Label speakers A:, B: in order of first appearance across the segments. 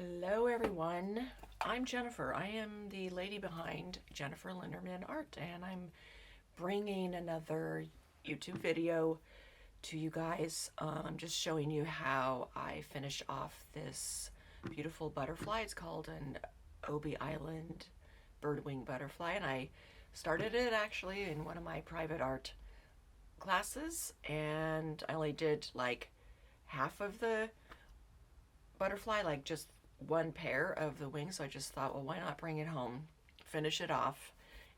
A: Hello everyone, I'm Jennifer. I am the lady behind Jennifer Linderman Art, and I'm bringing another YouTube video to you guys. I'm just showing you how I finish off this beautiful butterfly. It's called an Obi Island Birdwing Butterfly, and I started it actually in one of my private art classes, and I only did like half of the butterfly, like just one pair of the wings. So I just thought, well, why not bring it home, finish it off,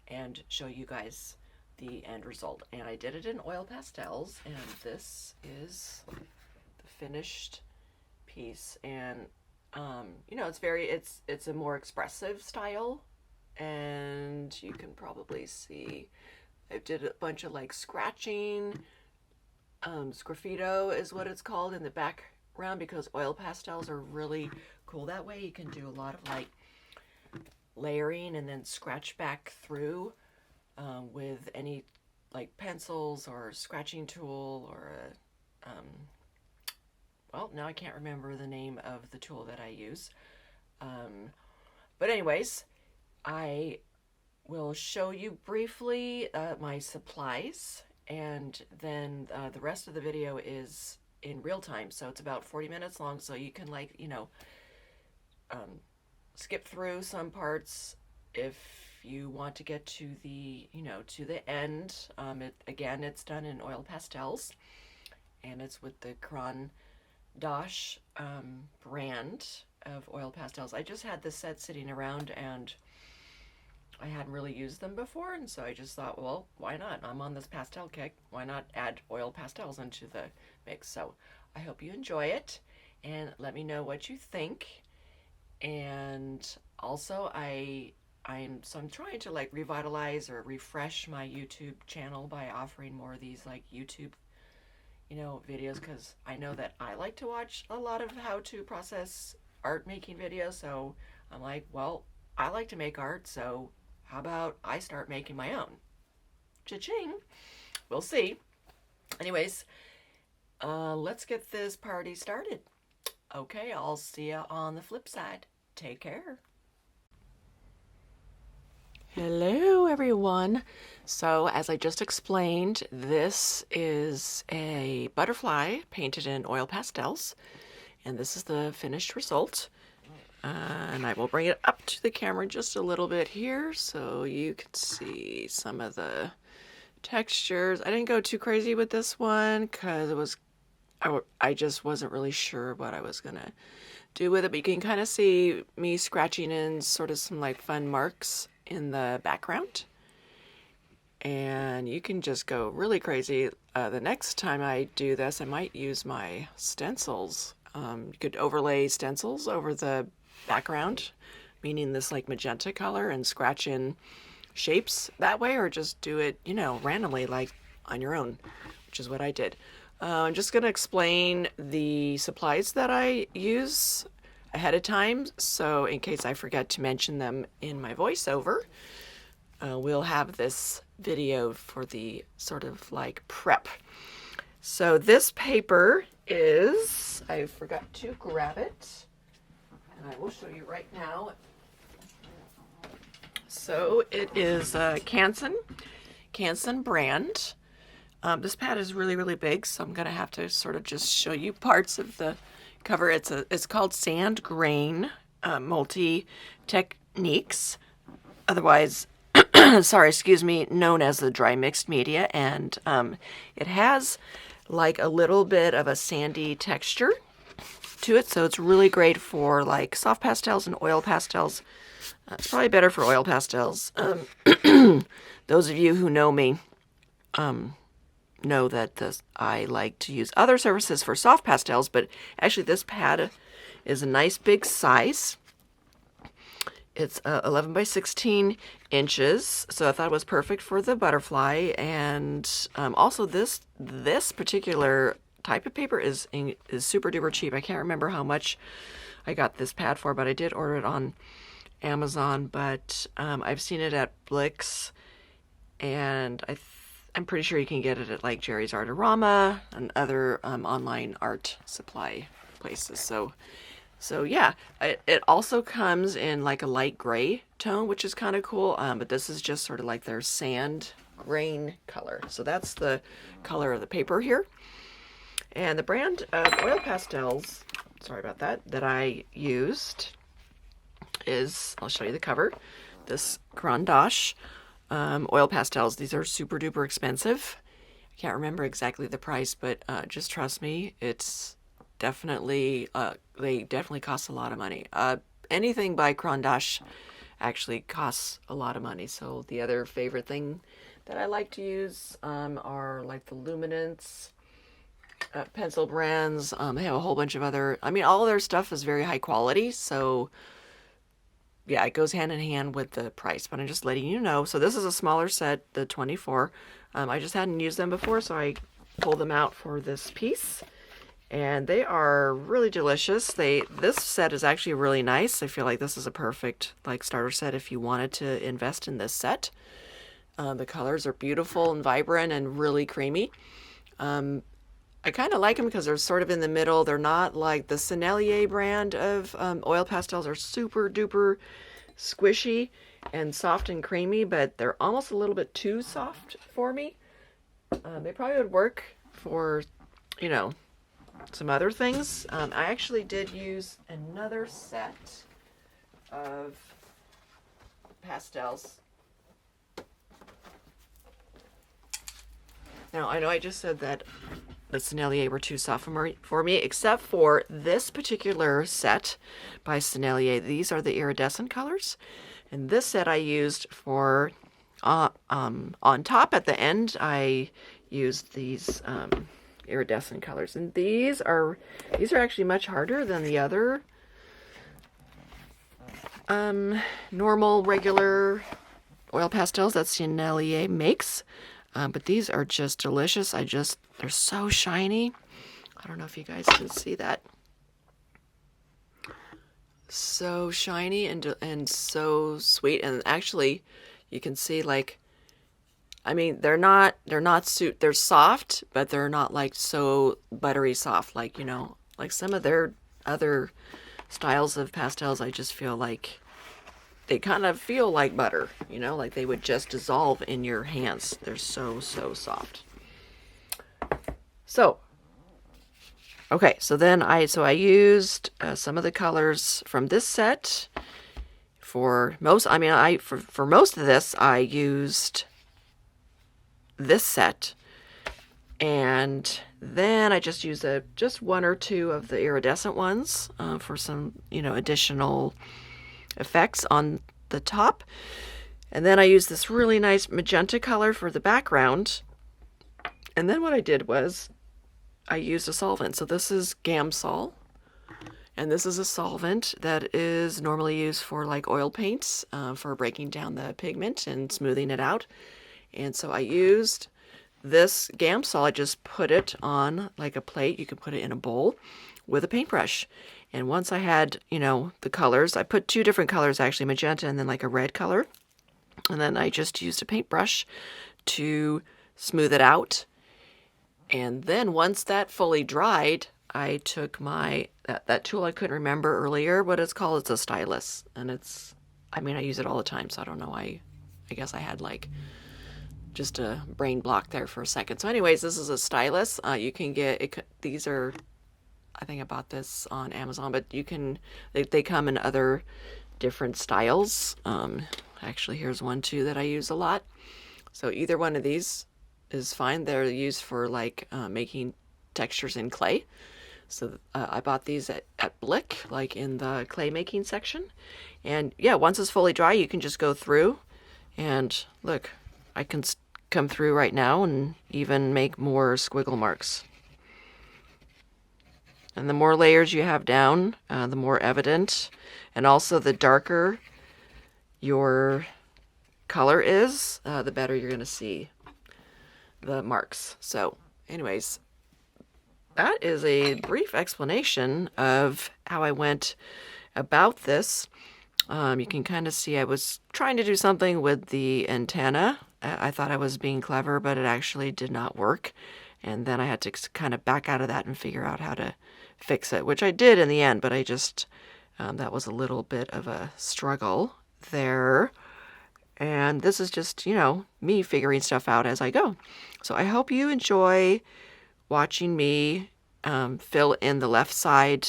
A: and show you guys the end result. And I did it in oil pastels, and this is the finished piece. And you know, it's a more expressive style, and you can probably see I did a bunch of like scratching. Sgraffito is what it's called in the background, because oil pastels are really cool that way. You can do a lot of like layering and then scratch back through with any like pencils or scratching tool or a well, now I can't remember the name of the tool that I use, but anyways, I will show you briefly my supplies, and then the rest of the video is in real time, so it's about 40 minutes long, so you can, like, you know, skip through some parts if you want to get to the, you know, to the end. Again, it's done in oil pastels, and it's with the Caran brand of oil pastels. I just had this set sitting around, and I hadn't really used them before, and so I just thought, well, why not? I'm on this pastel kick. Why not add oil pastels into the mix? So I hope you enjoy it, and let me know what you think. And also, I'm trying to like revitalize or refresh my YouTube channel by offering more of these like YouTube, you know, videos, because I know that I like to watch a lot of how to process art making videos. So I'm like, well, I like to make art, so how about I start making my own? Cha-ching! We'll see. Anyways, let's get this party started. Okay, I'll see you on the flip side. Take care. Hello, everyone. So, as I just explained, this is a butterfly painted in oil pastels, and this is the finished result. And I will bring it up to the camera just a little bit here so you can see some of the textures. I didn't go too crazy with this one because I just wasn't really sure what I was gonna do with it, but you can kind of see me scratching in sort of some like fun marks in the background, and you can just go really crazy. The next time I do this, I might use my stencils. You could overlay stencils over the background, meaning this like magenta color, and scratch in shapes that way, or just do it, you know, randomly, like on your own, which is what I did. I'm just going to explain the supplies that I use ahead of time, so in case I forget to mention them in my voiceover, we'll have this video for the sort of like prep. So this paper is, I forgot to grab it, and I will show you right now. So it is Canson brand. This pad is really, really big, so I'm gonna have to sort of just show you parts of the cover. It's called Sand Grain Multi Techniques, otherwise, sorry, excuse me, known as the dry mixed media, and it has like a little bit of a sandy texture to it, so it's really great for like soft pastels and oil pastels. It's probably better for oil pastels. Those of you who know me know that I like to use other surfaces for soft pastels, but actually this pad is a nice big size. It's 11 by 16 inches, so I thought it was perfect for the butterfly. And also this particular type of paper is super duper cheap. I can't remember how much I got this pad for, but I did order it on Amazon. But I've seen it at Blix, and I'm pretty sure you can get it at like Jerry's Artorama and other online art supply places. So So yeah, it also comes in like a light gray tone, which is kind of cool. But this is just sort of like their sand grain color. So that's the color of the paper here. And the brand of Oil Pastels, sorry about that, that I used is, I'll show you the cover, this Caran Oil Pastels. These are super duper expensive. I can't remember exactly the price, but just trust me, it's definitely, they definitely cost a lot of money. Anything by Caran actually costs a lot of money. So the other favorite thing that I like to use are like the Luminance pencil brands. They have a whole bunch of other, I mean, all of their stuff is very high quality. So yeah, it goes hand in hand with the price, but I'm just letting you know. So this is a smaller set, the 24. I just hadn't used them before, so I pulled them out for this piece. And they are really delicious. This set is actually really nice. I feel like this is a perfect like starter set if you wanted to invest in this set. The colors are beautiful and vibrant and really creamy. I kind of like them because they're sort of in the middle. They're not like the Sennelier brand of oil pastels are super duper squishy and soft and creamy, but they're almost a little bit too soft for me. They probably would work for, you know, some other things. I actually did use another set of pastels. Now, I know I just said that the Sennelier were too soft for me, except for this particular set by Sennelier. These are the iridescent colors. And this set I used for, on top at the end, I used these iridescent colors. And these are actually much harder than the other normal, regular oil pastels that Sennelier makes. But these are just delicious. They're so shiny. I don't know if you guys can see that. So shiny and so sweet. And actually, you can see like, I mean, they're soft, but they're not like so buttery soft. Like, you know, like some of their other styles of pastels, I just feel like they kind of feel like butter, you know, like they would just dissolve in your hands. They're so soft. So, okay, so then I used some of the colors from this set for most. I mean, for most of this, I used this set, and then I just used just one or two of the iridescent ones for some, you know, additional effects on the top. And then I used this really nice magenta color for the background. And then what I did was I used a solvent. So this is Gamsol. And this is a solvent that is normally used for like oil paints, for breaking down the pigment and smoothing it out. And so I used this Gamsol. I just put it on like a plate. You could put it in a bowl with a paintbrush. And once I had, you know, the colors, I put two different colors actually, magenta and then like a red color. And then I just used a paintbrush to smooth it out. And then once that fully dried, I took my, that tool I couldn't remember earlier what it's called. It's a Stylus. And it's, I mean, I use it all the time, so I don't know. I guess I had like just a brain block there for a second. So anyways, this is a Stylus. You can get, these are, I think I bought this on Amazon, but you can, they come in other different styles. Actually, here's one too that I use a lot. So either one of these is fine. They're used for like making textures in clay. So I bought these at Blick, like in the clay making section. And yeah, once it's fully dry, you can just go through and look, I can come through right now and even make more squiggle marks. And the more layers you have down, the more evident. And also the darker your color is, the better you're going to see the marks. So anyways, that is a brief explanation of how I went about this. You can kind of see I was trying to do something with the antenna. I thought I was being clever, but it actually did not work. And then I had to kind of back out of that and figure out how to fix it, which I did in the end, but I just, that was a little bit of a struggle there. And this is just, you know, me figuring stuff out as I go. So I hope you enjoy watching me fill in the left side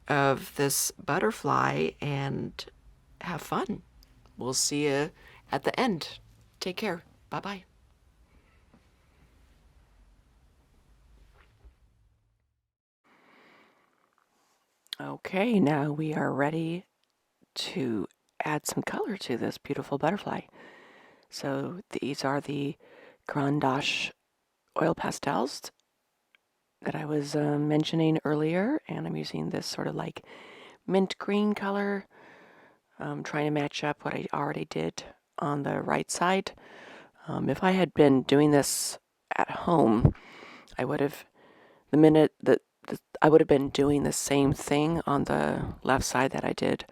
A: of this butterfly and have fun. We'll see you at the end. Take care. Bye-bye. Okay, now we are ready to add some color to this beautiful butterfly. So these are the Caran Oil Pastels that I was mentioning earlier, and I'm using this sort of like mint green color, trying to match up what I already did on the right side. If I had been doing this at home, I would have, the minute that I would have been doing the same thing on the left side that I did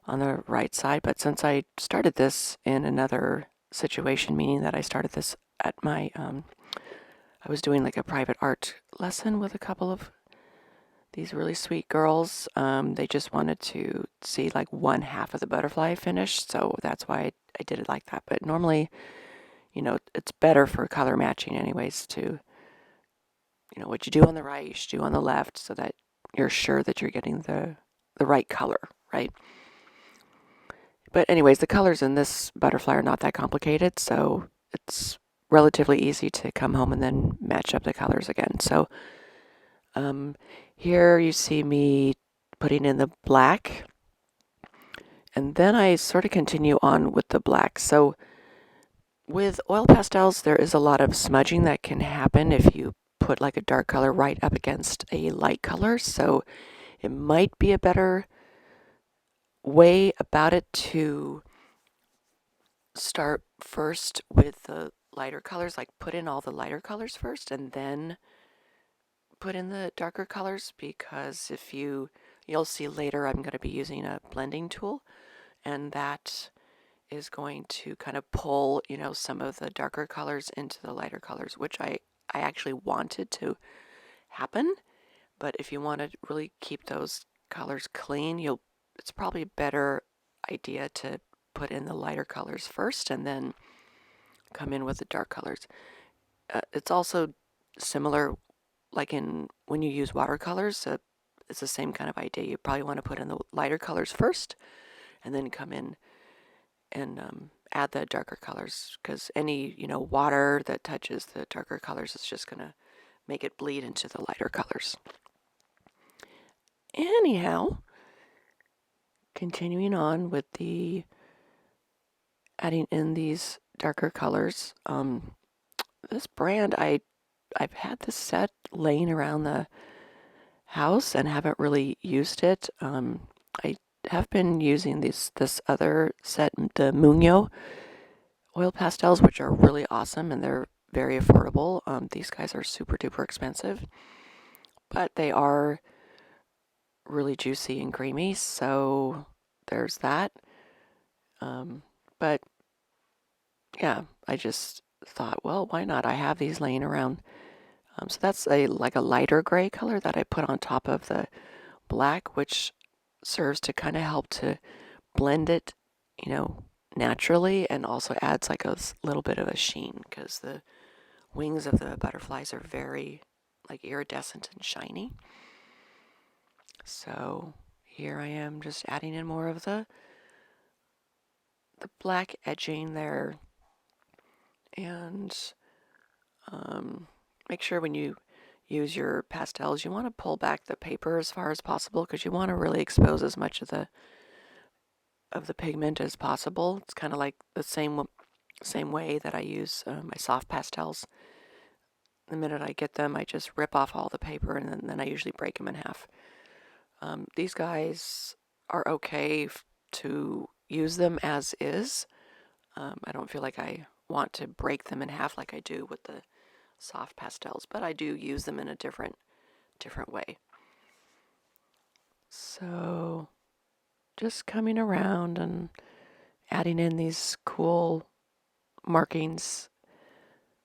A: on the right side. But since I started this in another situation, meaning that I started this at my, I was doing like a private art lesson with a couple of these really sweet girls. They just wanted to see like one half of the butterfly finished, so that's why I did it like that. But normally, you know, it's better for color matching anyways to, you know, what you do on the right, you should do on the left so that you're sure that you're getting the right color, right? But anyways, the colors in this butterfly are not that complicated, so it's relatively easy to come home and then match up the colors again. So here you see me putting in the black, and then I sort of continue on with the black. So with oil pastels, there is a lot of smudging that can happen if you put like a dark color right up against a light color. So it might be a better way about it to start first with the lighter colors, like put in all the lighter colors first and then put in the darker colors, because if you'll see later I'm going to be using a blending tool, and that is going to kind of pull, you know, some of the darker colors into the lighter colors, which I actually wanted to happen. But if you want to really keep those colors clean, it's probably a better idea to put in the lighter colors first and then come in with the dark colors. It's also similar, like when you use watercolors, it's the same kind of idea. You probably want to put in the lighter colors first and then come in and add the darker colors, because any, you know, water that touches the darker colors is just going to make it bleed into the lighter colors. Anyhow, continuing on with the adding in these darker colors. This brand, I've had this set laying around the house and haven't really used it. I have been using this other set, the Mungyo Oil Pastels, which are really awesome and they're very affordable. These guys are super duper expensive, but they are really juicy and creamy, so there's that. But yeah, I just thought, well, why not? I have these laying around. So that's like a lighter gray color that I put on top of the black, which serves to kind of help to blend it, you know, naturally, and also adds like a little bit of a sheen, because the wings of the butterflies are very like iridescent and shiny. So here I am just adding in more of the black edging there, and make sure when you use your pastels, you want to pull back the paper as far as possible, because you want to really expose as much of the pigment as possible. It's kind of like the same way that I use my soft pastels. The minute I get them, I just rip off all the paper, and then I usually break them in half. These guys are okay to use them as is. I don't feel like I want to break them in half like I do with the soft pastels, but I do use them in a different way. So just coming around and adding in these cool markings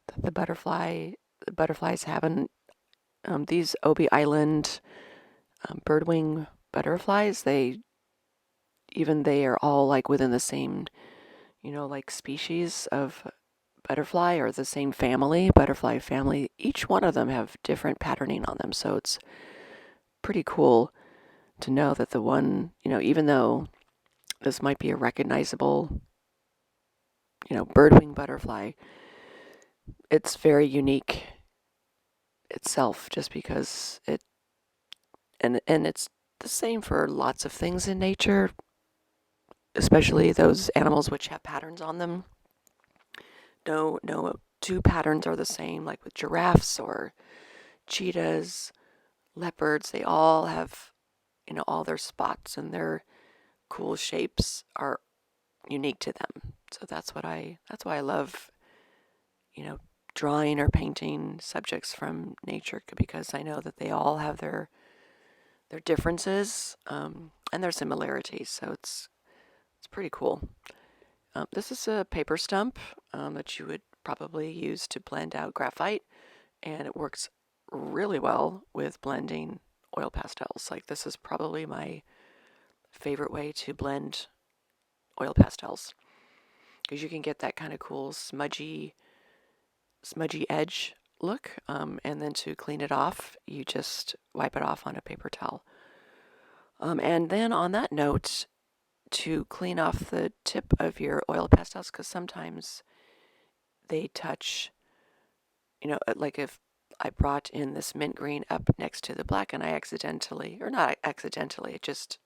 A: that the butterflies have. And these Obi Island birdwing butterflies. They are all like within the same, like species of butterfly or the same family, butterfly family. Each one of them have different patterning on them, so it's pretty cool to know that the one, even though this might be a recognizable, birdwing butterfly, it's very unique itself just because and it's the same for lots of things in nature, especially those animals which have patterns on them. No two patterns are the same, like with giraffes or cheetahs, leopards. They all have, all their spots and their cool shapes are unique to them. So that's why I love, drawing or painting subjects from nature, because I know that they all have their differences and their similarities. So it's pretty cool. This is a paper stump that you would probably use to blend out graphite, and it works really well with blending oil pastels. Like, this is probably my favorite way to blend oil pastels, because you can get that kind of cool smudgy edge look, and then to clean it off, you just wipe it off on a paper towel. And then on that note, to clean off the tip of your oil pastels, because sometimes they touch, like if I brought in this mint green up next to the black and I accidentally, or not accidentally, it just,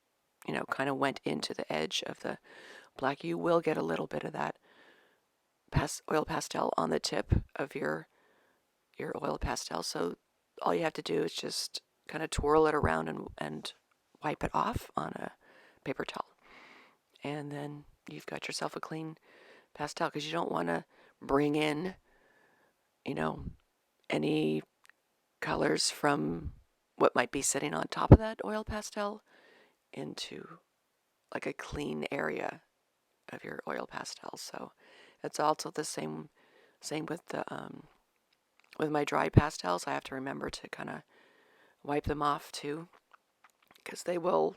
A: kind of went into the edge of the black, you will get a little bit of that oil pastel on the tip of your oil pastel. So all you have to do is just kind of twirl it around and wipe it off on a paper towel. And then you've got yourself a clean pastel, because you don't want to bring in, any colors from what might be sitting on top of that oil pastel into like a clean area of your oil pastel. So it's also the same with the with my dry pastels. I have to remember to kind of wipe them off too, because they will,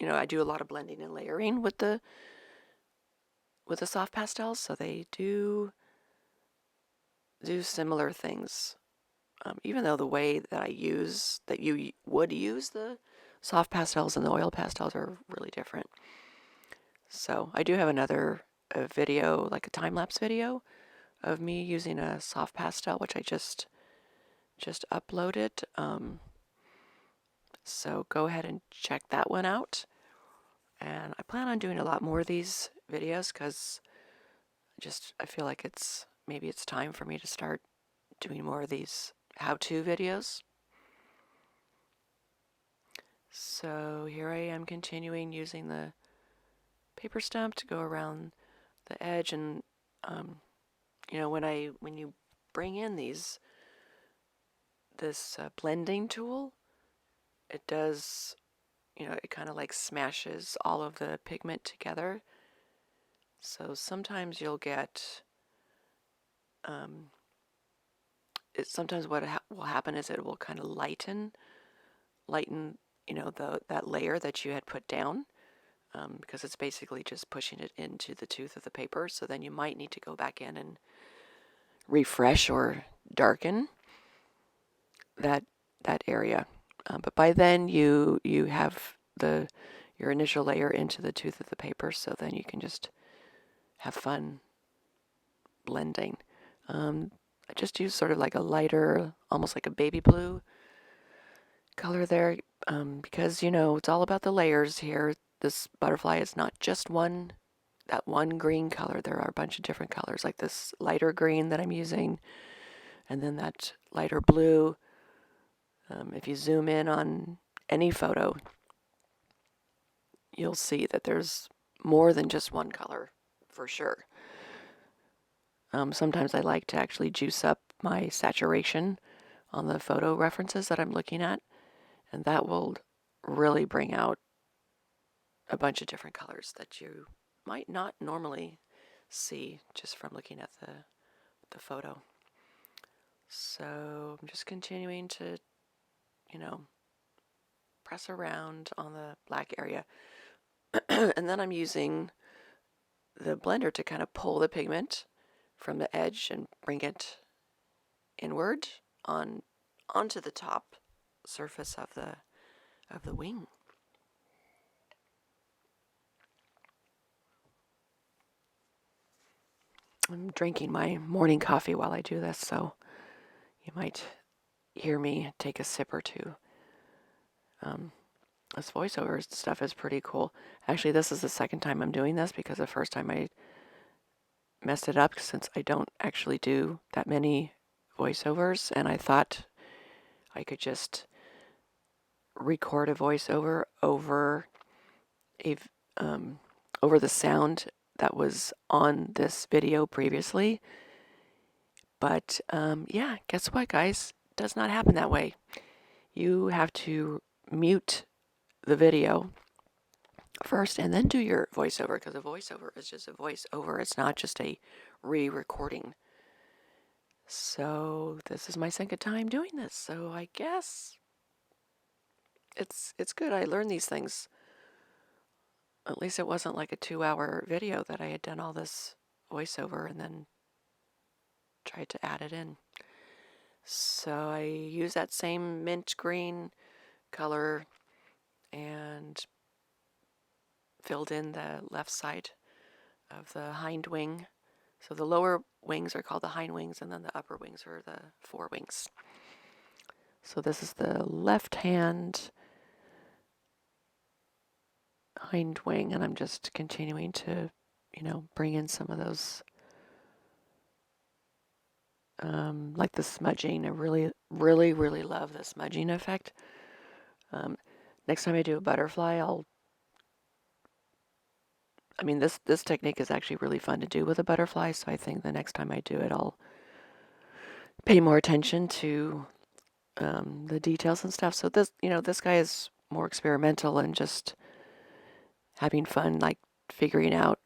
A: I do a lot of blending and layering with the soft pastels, so they do similar things. Even though the way that you would use the soft pastels and the oil pastels are really different. So I do have another video, like a time-lapse video of me using a soft pastel, which I just uploaded. So go ahead and check that one out. And I plan on doing a lot more of these videos, because I feel like maybe it's time for me to start doing more of these how-to videos. So here I am continuing using the paper stump to go around the edge, and when you bring in this blending tool, it does, it kind of like smashes all of the pigment together. So sometimes you'll get sometimes what will happen is it will kind of lighten that layer that you had put down, because it's basically just pushing it into the tooth of the paper. So then you might need to go back in and refresh or darken that area. But by then you have your initial layer into the tooth of the paper, so then you can just have fun blending. I just use sort of like a lighter, almost like a baby blue color there, because it's all about the layers here. This butterfly is not just that one green color. There are a bunch of different colors, like this lighter green that I'm using, and then that lighter blue. If you zoom in on any photo, you'll see that there's more than just one color, for sure. Sometimes I like to actually juice up my saturation on the photo references that I'm looking at, and that will really bring out a bunch of different colors that you might not normally see just from looking at the photo. So I'm just continuing to, press around on the black area. And then I'm using the blender to kind of pull the pigment from the edge and bring it inward onto the top surface of the wing. I'm drinking my morning coffee while I do this, so you might hear me take a sip or two. This voiceover stuff is pretty cool. Actually, this is the second time I'm doing this because the first time I messed it up since I don't actually do that many voiceovers, and I thought I could just record a voiceover over the sound that was on this video previously. But yeah, guess what, guys? It does not happen that way. You have to mute the video first and then do your voiceover, because a voiceover is just a voiceover. It's not just a re-recording. So this is my second time doing this, so I guess it's good. I learned these things. At least it wasn't like a 2-hour video that I had done all this voiceover and then tried to add it in. So I use that same mint green color and filled in the left side of the hind wing. So the lower wings are called the hind wings, and then the upper wings are the forewings. So this is the left hand hind wing, and I'm just continuing to, bring in some of those, like the smudging. I really, really, really love the smudging effect. Next time I do a butterfly, this technique is actually really fun to do with a butterfly, so I think the next time I do it, I'll pay more attention to the details and stuff. So this guy is more experimental and just having fun, like figuring out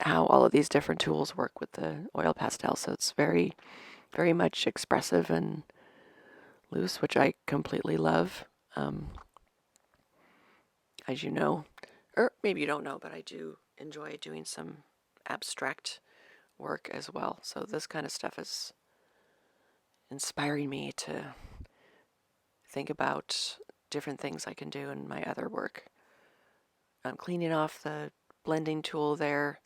A: how all of these different tools work with the oil pastel. So it's very, very much expressive and loose, which I completely love. As you know, or maybe you don't know, but I do enjoy doing some abstract work as well. So this kind of stuff is inspiring me to think about different things I can do in my other work. I'm cleaning off the blending tool there,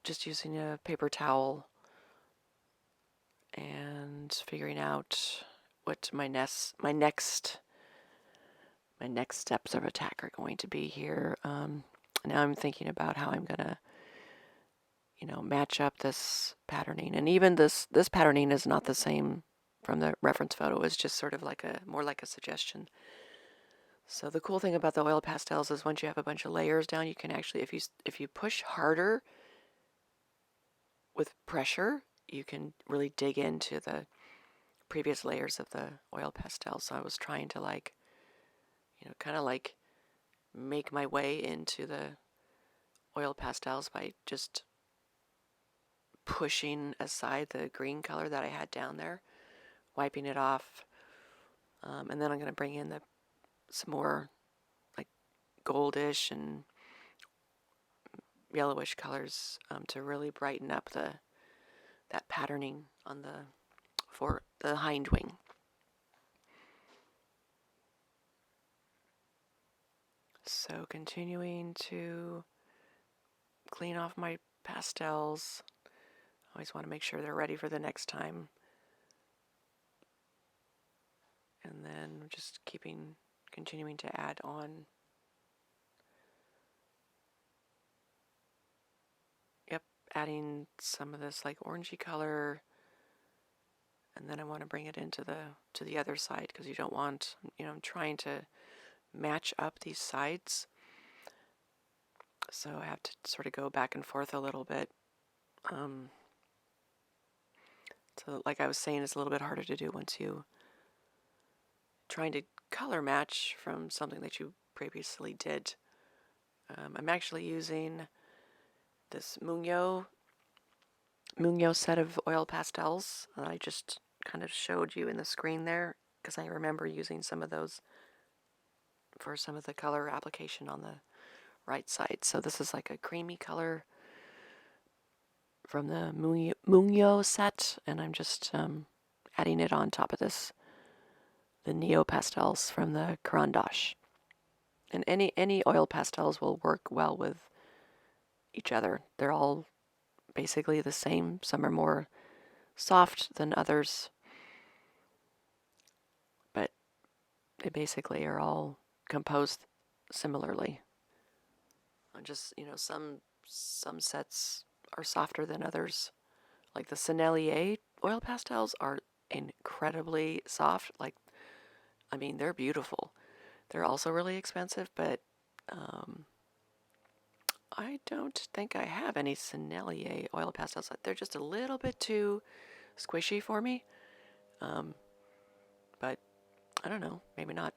A: just using a paper towel and figuring out what my next steps of attack are going to be here. Now I'm thinking about how I'm gonna, match up this patterning, and even this patterning is not the same from the reference photo. It's just sort of more like a suggestion. So the cool thing about the oil pastels is once you have a bunch of layers down, you can actually, if you push harder with pressure, you can really dig into the previous layers of the oil pastels. So I was trying to kind of make my way into the oil pastels by just pushing aside the green color that I had down there, wiping it off, and then I'm going to bring in some more like goldish and yellowish colors to really brighten up that patterning on for the hind wing. So continuing to clean off my pastels. Always want to make sure they're ready for the next time. And then just continuing to add on. Yep, adding some of this orangey color. And then I want to bring it into to the other side, because you don't want, I'm trying to match up these sides. So I have to sort of go back and forth a little bit. So like I was saying, it's a little bit harder to do once you trying to color match from something that you previously did. I'm actually using this Mungyo set of oil pastels that I just kind of showed you in the screen there, because I remember using some of those for some of the color application on the right side. So this is like a creamy color from the Mungyo set, and I'm just adding it on top of this, the Neopastels from the Caran. And any oil pastels will work well with each other. They're all basically the same. Some are more soft than others, but they basically are all composed similarly. Just, some sets are softer than others. Like the Sennelier oil pastels are incredibly soft. They're beautiful. They're also really expensive, but I don't think I have any Sennelier oil pastels. They're just a little bit too squishy for me. But I don't know, maybe not.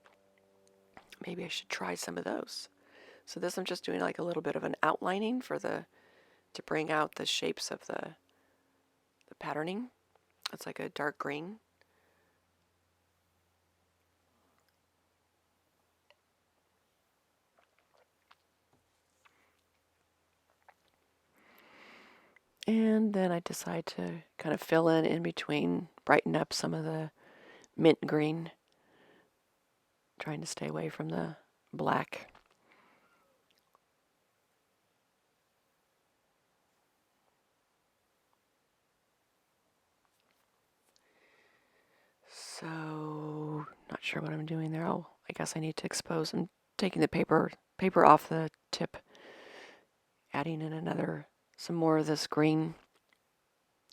A: Maybe I should try some of those. So this I'm just doing like a little bit of an outlining to bring out the shapes of the patterning. It's like a dark green. And then I decide to kind of fill in between, brighten up some of the mint green, trying to stay away from the black. So, not sure what I'm doing there. Oh, I guess I need to expose. I'm taking the paper off the tip, adding in some more of this green.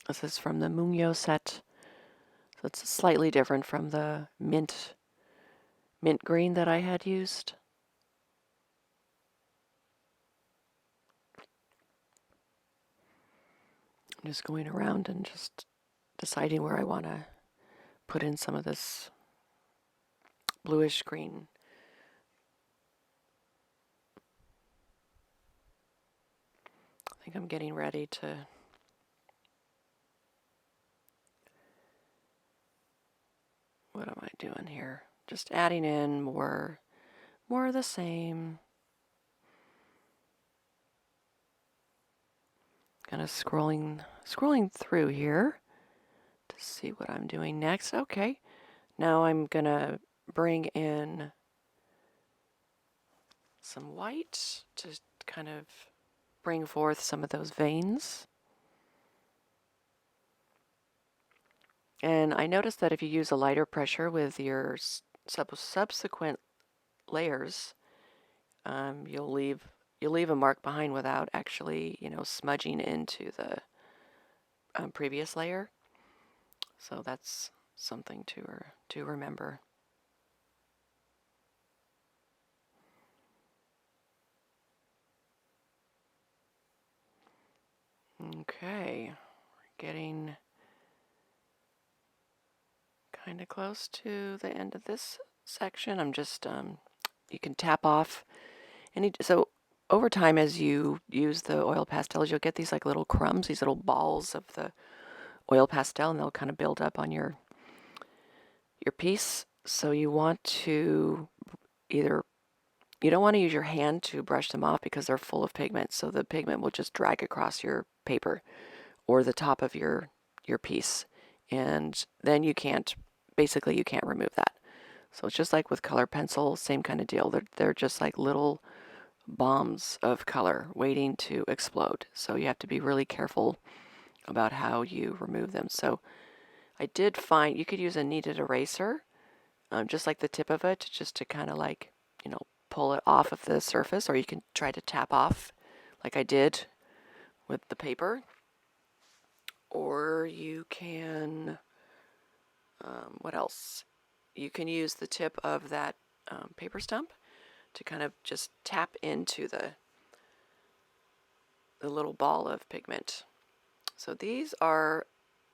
A: This is from the Mungyo set. So it's slightly different from the mint green that I had used. I'm just going around and just deciding where I want to put in some of this bluish green. I think I'm getting ready to what am I doing here? Just adding in more of the same. Kind of scrolling through here to see what I'm doing next. Okay, now I'm gonna bring in some white to kind of bring forth some of those veins. And I noticed that if you use a lighter pressure with your subsequent layers, you'll leave a mark behind without actually, smudging into the previous layer. So that's something to remember. Okay, we're getting kind of close to the end of this section. I'm just, you can tap off so over time as you use the oil pastels, you'll get these like little crumbs, these little balls of the oil pastel, and they'll kind of build up on your piece. So you want to you don't want to use your hand to brush them off because they're full of pigment. So the pigment will just drag across your paper or the top of your piece. And then you can't remove that. So it's just like with color pencil, same kind of deal. They're just like little bombs of color waiting to explode. So you have to be really careful about how you remove them. So I did find you could use a kneaded eraser, just like the tip of it, just to kind of like, pull it off of the surface, or you can try to tap off like I did with the paper. Or you can, what else? You can use the tip of that paper stump to kind of just tap into the little ball of pigment. So these are,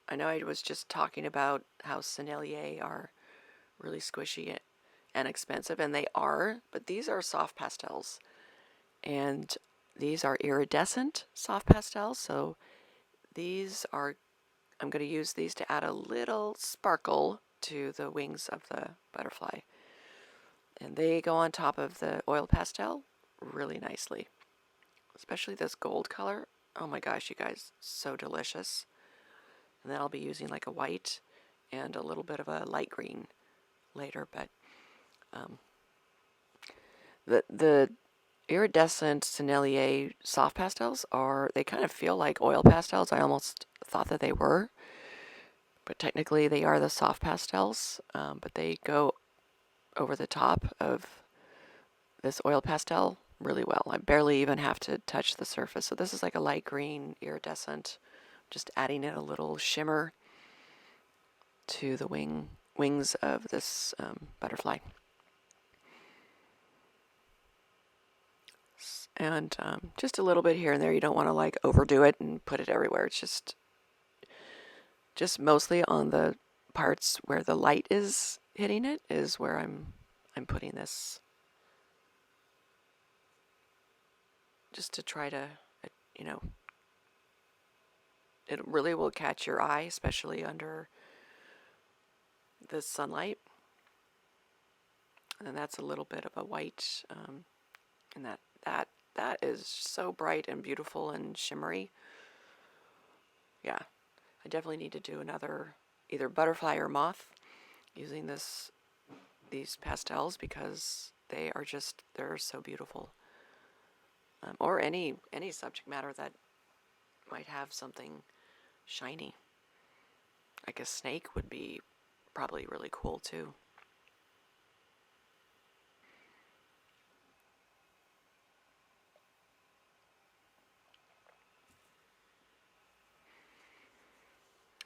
A: I know I was just talking about how Sennelier are really squishy and expensive, and they are, but these are soft pastels. And these are iridescent soft pastels, so I'm going to use these to add a little sparkle to the wings of the butterfly. And they go on top of the oil pastel really nicely. Especially this gold color. Oh my gosh, you guys, so delicious. And then I'll be using like a white and a little bit of a light green later, but the iridescent Sennelier soft pastels they kind of feel like oil pastels. I almost thought that they were, but technically they are the soft pastels, but they go over the top of this oil pastel really well. I barely even have to touch the surface. So this is like a light green iridescent, just adding in a little shimmer to the wings of this butterfly. And just a little bit here and there. You don't want to like overdo it and put it everywhere. It's just mostly on the parts where the light is hitting it is where I'm putting this, just to try to, you know, it really will catch your eye, especially under the sunlight. And then that's a little bit of a white, and that is so bright and beautiful and shimmery. Yeah, I definitely need to do another either butterfly or moth using these pastels, because they're so beautiful. Or any subject matter that might have something shiny. Like a snake would be probably really cool too.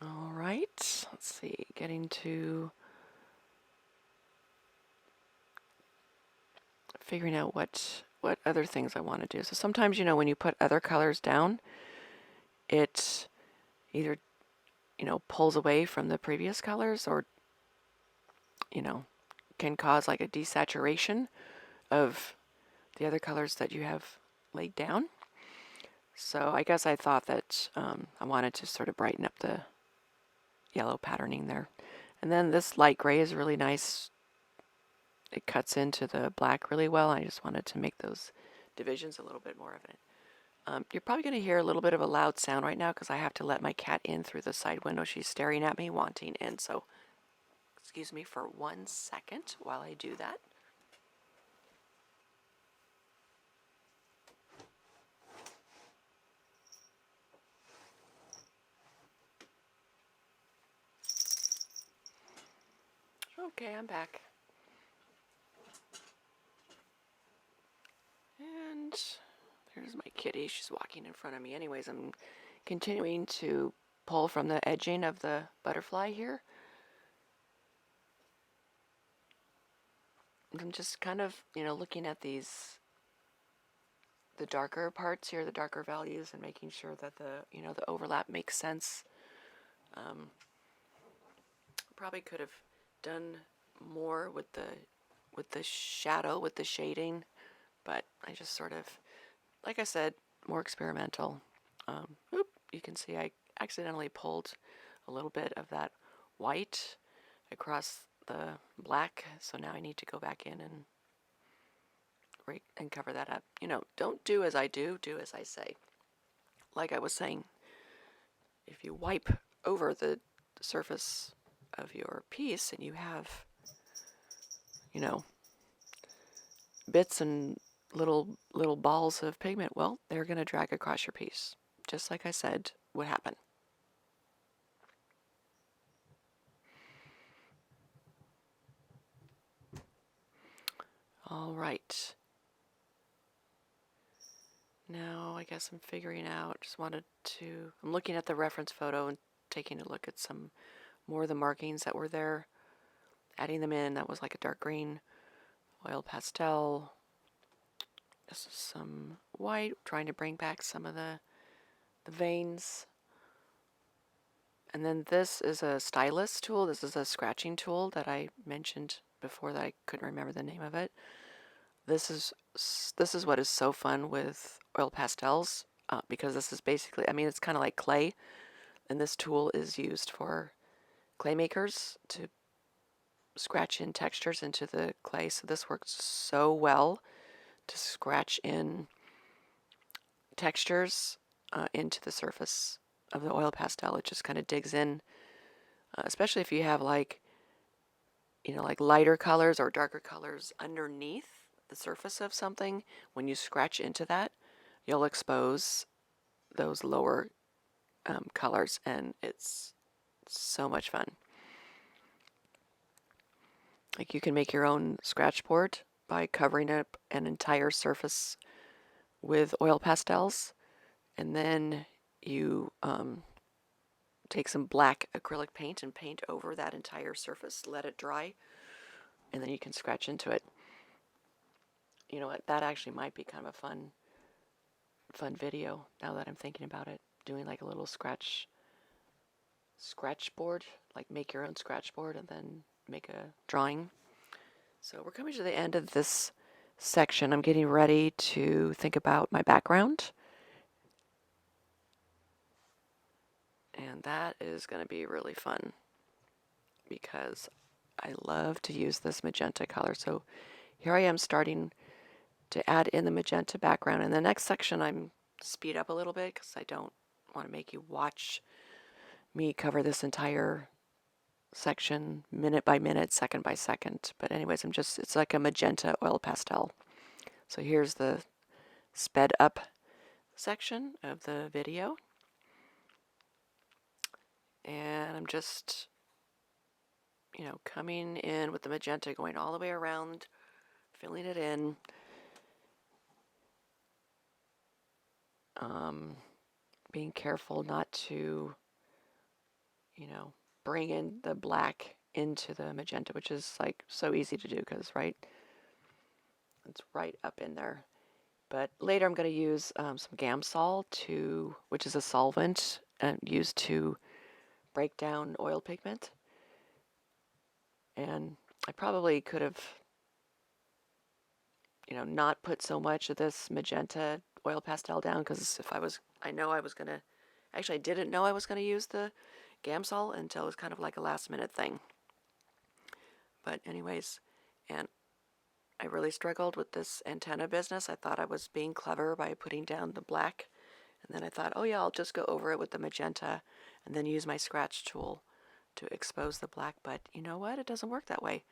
A: All right, let's see, getting to figuring out what other things I want to do. So sometimes, you know, when you put other colors down, it either, you know, pulls away from the previous colors, or, you know, can cause like a desaturation of the other colors that you have laid down. So I guess I thought that I wanted to sort of brighten up the yellow patterning there. And then this light gray is really nice. It cuts into the black really well. I just wanted to make those divisions a little bit more evident. You're probably going to hear a little bit of a loud sound right now because I have to let my cat in through the side window. She's staring at me, wanting in. So excuse me for 1 second while I do that. Okay, I'm back. And there's my kitty. She's walking in front of me. Anyways, I'm continuing to pull from the edging of the butterfly here. I'm just kind of, you know, looking at the darker parts here, the darker values, and making sure that the overlap makes sense. Probably could have done more with the shadow, with the shading, but I just sort of, like I said, more experimental. You can see I accidentally pulled a little bit of that white across the black, so now I need to go back in and cover that up. You know, don't do as I do as I say. Like I was saying, if you wipe over the surface of your piece and you have, you know, bits and little balls of pigment, well, they're going to drag across your piece, just like I said would happen. All right. Now I guess I'm figuring out, I'm looking at the reference photo and taking a look at some more of the markings that were there, adding them in. That was like a dark green oil pastel. This is some white, trying to bring back some of the veins. And then this is a Stylus tool. This is a scratching tool that I mentioned before that I couldn't remember the name of it. This is what is so fun with oil pastels, because this is basically, I mean, it's kind of like clay, and this tool is used for clay makers to scratch in textures into the clay. So this works so well to scratch in textures into the surface of the oil pastel. It just kind of digs in, especially if you have like, like lighter colors or darker colors underneath the surface of something. When you scratch into that, you'll expose those lower colors, and it's so much fun. Like you can make your own scratch board by covering up an entire surface with oil pastels, and then you take some black acrylic paint and paint over that entire surface, let it dry, and then you can scratch into it. You know what, that actually might be kind of a fun video now that I'm thinking about it, doing like a little scratch board, like make your own scratch board and then make a drawing. So we're coming to the end of this section. I'm getting ready to think about my background, and that is going to be really fun because I love to use this magenta color. So here I am starting to add in the magenta background. In the next section, I'm speed up a little bit because I don't want to make you watch me cover this entire section minute by minute, second by second. But anyways, it's like a magenta oil pastel. So here's the sped up section of the video. And I'm just, coming in with the magenta, going all the way around, filling it in. Being careful not to, bring in the black into the magenta, which is like so easy to do because, right, it's right up in there. But later I'm going to use some Gamsol, which is a solvent used to break down oil pigment. And I probably could have, not put so much of this magenta oil pastel down, because I didn't know I was going to use the Gamsol until it was kind of like a last minute thing. But anyways, and I really struggled with this antenna business. I thought I was being clever by putting down the black, and then I thought, oh yeah, I'll just go over it with the magenta and then use my scratch tool to expose the black. But you know what? It doesn't work that way.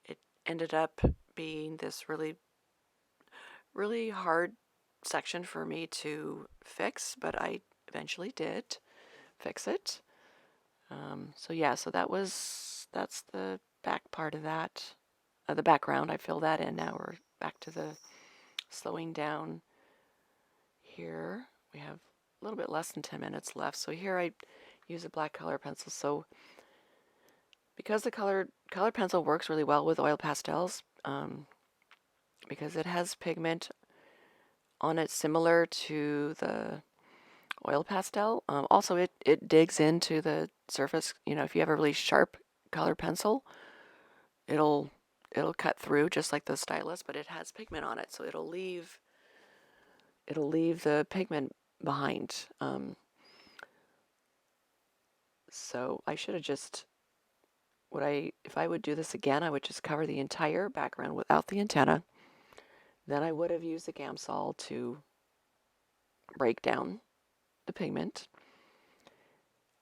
A: It ended up being this really, really hard section for me to fix, but I eventually did fix it. So that's the back part of that, the background. I fill that in. Now we're back to the slowing down here. We have a little bit less than 10 minutes left. So here I use a black color pencil. So because the color pencil works really well with oil pastels, because it has pigment on it similar to the oil pastel. Also, it digs into the surface. If you have a really sharp color pencil, it'll cut through just like the Stylus, but it has pigment on it, so it'll leave the pigment behind. So I should have just if I would do this again, I would just cover the entire background without the antenna. Then I would have used the Gamsol to break down the pigment.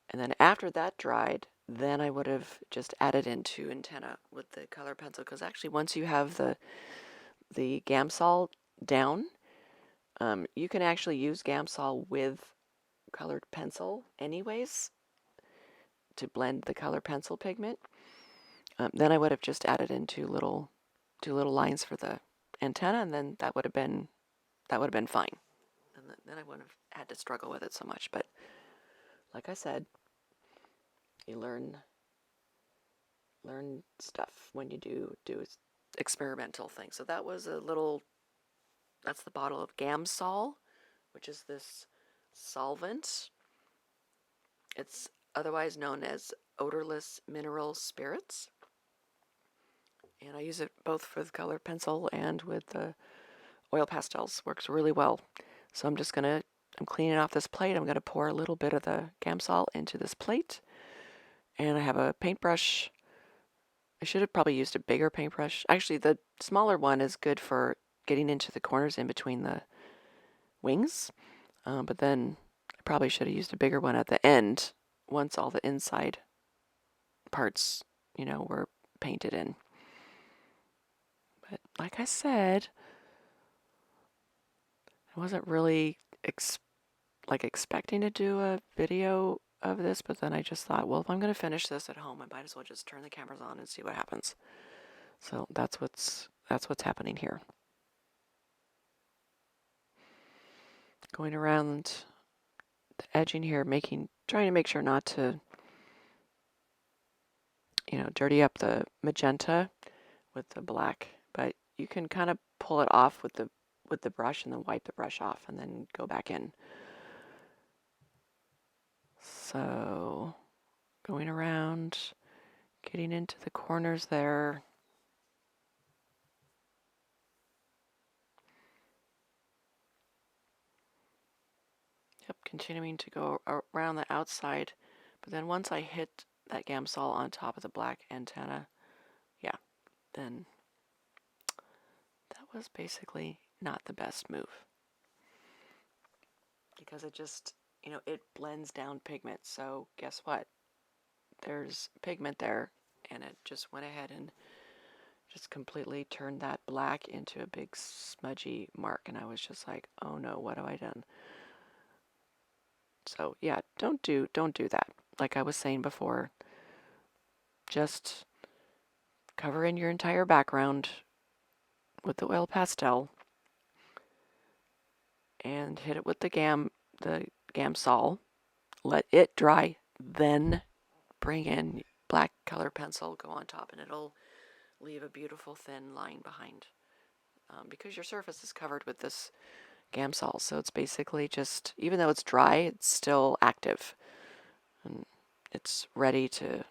A: And then after that dried, then I would have just added into antenna with the color pencil, because actually once you have the Gamsol down, you can actually use Gamsol with colored pencil anyways to blend the color pencil pigment. Then I would have just added in two little lines for the antenna, and then that would have been fine. And then I wouldn't have had to struggle with it so much. But like I said, you learn stuff when you do experimental things. So that's the bottle of Gamsol, which is this solvent. It's otherwise known as odorless mineral spirits. And I use it both for the colored pencil and with the oil pastels. Works really well. So I'm cleaning off this plate. I'm going to pour a little bit of the Gamsol into this plate. And I have a paintbrush. I should have probably used a bigger paintbrush. Actually, the smaller one is good for getting into the corners in between the wings. But then I probably should have used a bigger one at the end once all the inside parts, were painted in. But like I said, I wasn't really expecting to do a video of this, but then I just thought, well, if I'm going to finish this at home, I might as well just turn the cameras on and see what happens. So that's what's happening here. Going around the edging here, trying to make sure not to, dirty up the magenta with the black, but you can kind of pull it off with the brush and then wipe the brush off and then go back in. So going around, getting into the corners there. Yep, continuing to go around the outside, but then once I hit that Gamsol on top of the black antenna, yeah, then that was basically not the best move. Because it just, it blends down pigment, so guess what? There's pigment there, and it just went ahead and just completely turned that black into a big smudgy mark, and I was just like, oh no, what have I done? So yeah, don't do that. Like I was saying before, just cover in your entire background with the oil pastel and hit it with the Gamsol. Let it dry, then bring in black color pencil, go on top, and it'll leave a beautiful thin line behind. Because your surface is covered with this Gamsol, so it's basically just, even though it's dry, it's still active. And it's ready to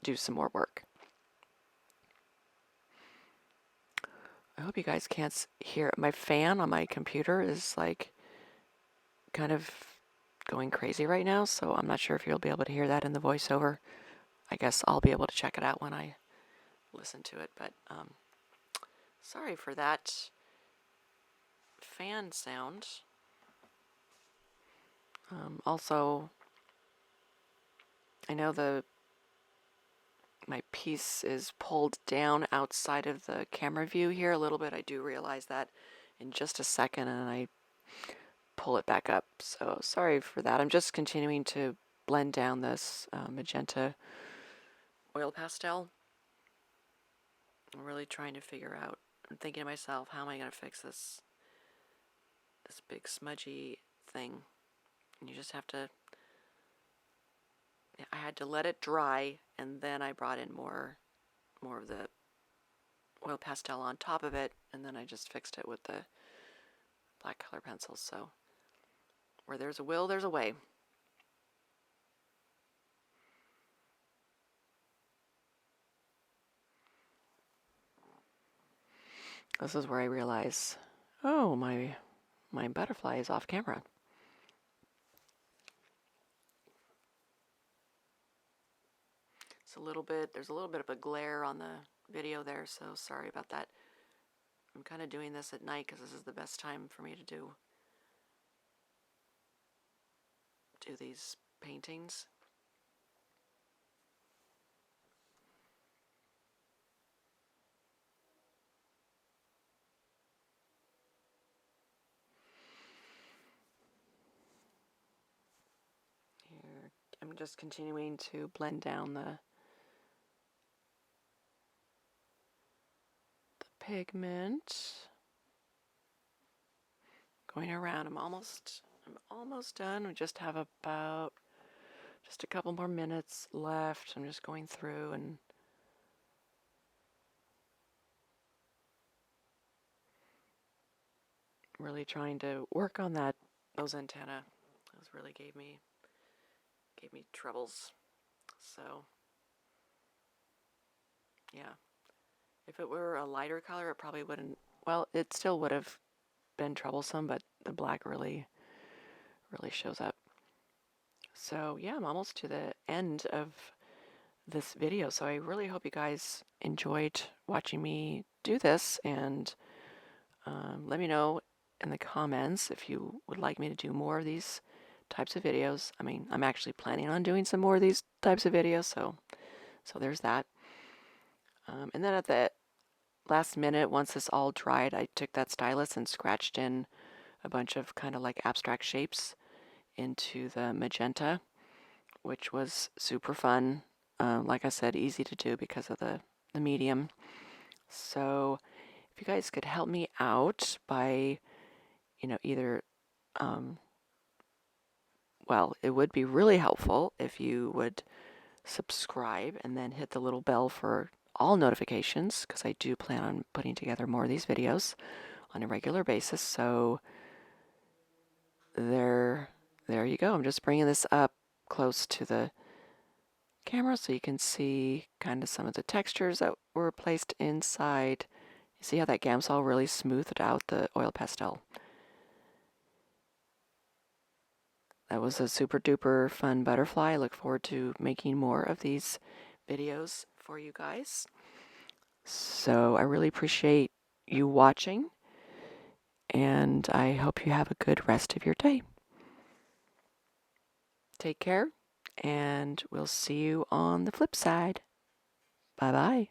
A: do some more work. I hope you guys can't hear. My fan on my computer is like kind of going crazy right now, so I'm not sure if you'll be able to hear that in the voiceover. I guess I'll be able to check it out when I listen to it, but sorry for that fan sound. Also, I know my piece is pulled down outside of the camera view here a little bit. I do realize that in just a second, and I pull it back up. So sorry for that. I'm just continuing to blend down this magenta oil pastel. I'm really trying to figure out, I'm thinking to myself, how am I going to fix this big smudgy thing? And you just have to, I had to let it dry, and then I brought in more of the oil pastel on top of it, and then I just fixed it with the black color pencils. So where there's a will, there's a way. This is where I realize, oh, my butterfly is off camera. There's a little bit of a glare on the video there, so sorry about that. I'm kind of doing this at night because this is the best time for me to do these paintings. Here, I'm just continuing to blend down the pigment. Going around, I'm almost done. We just have about just a couple more minutes left. I'm just going through and really trying to work on those antennae. Those really gave me troubles. So yeah, if it were a lighter color, it probably wouldn't. Well, it still would have been troublesome, but the black really shows up. So yeah, I'm almost to the end of this video. So I really hope you guys enjoyed watching me do this, and let me know in the comments if you would like me to do more of these types of videos. I mean, I'm actually planning on doing some more of these types of videos, so there's that. And then at the last minute, once this all dried, I took that stylus and scratched in a bunch of kind of like abstract shapes into the magenta, which was super fun. Like I said, easy to do because of the medium. So if you guys could help me out by, either, well, it would be really helpful if you would subscribe and then hit the little bell for all notifications, because I do plan on putting together more of these videos on a regular basis. So there you go. I'm just bringing this up close to the camera so you can see kind of some of the textures that were placed inside. You see how that Gamsol really smoothed out the oil pastel. That was a super duper fun butterfly. I look forward to making more of these videos for you guys. So I really appreciate you watching, and I hope you have a good rest of your day. Take care, and we'll see you on the flip side. Bye-bye.